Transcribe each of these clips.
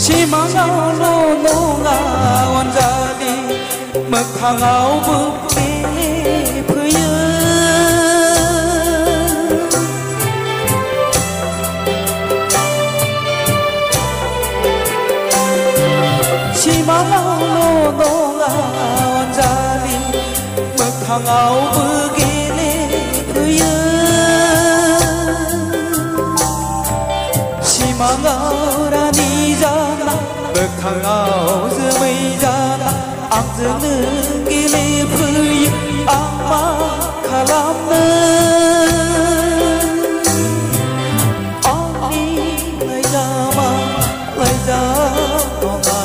Simangaw nunga wanjali Maghangaw bukili puyo Simangaw nunga wanjali Maghangaw bukili puyo Simangaw ranijana Maghangaw zumijana Ang zunung gili puyo Ang makalamna Ang ilay jama Lay jama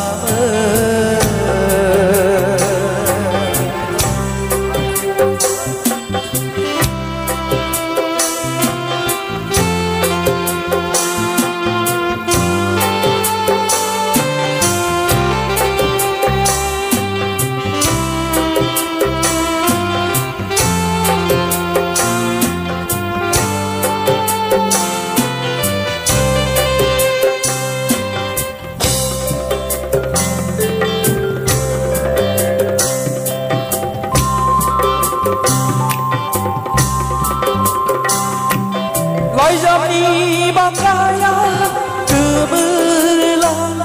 Lai jamni bakaya keberlang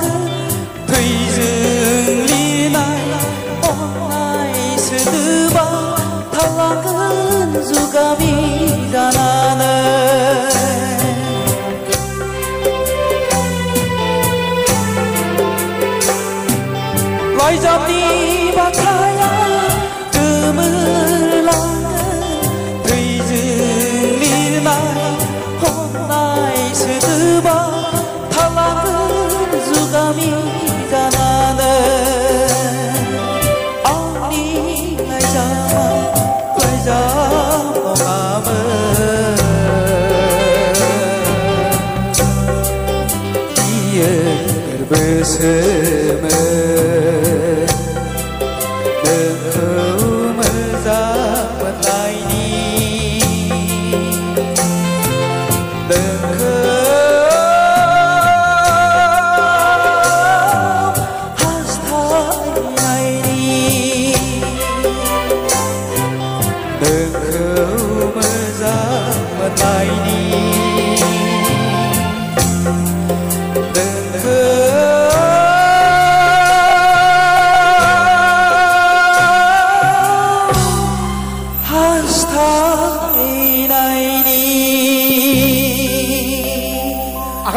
Thủy dương ly này Hôm nay sedeba Thalangan juga bijanana Lai jamni bakaya keberlang Thủy dương ly này Sedeba thalangan juga mijanana Ani lai jama ngama Dia bersama Engkau menzapat laini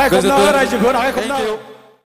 Không nỡ đây chỉ vừa nói không nỡ.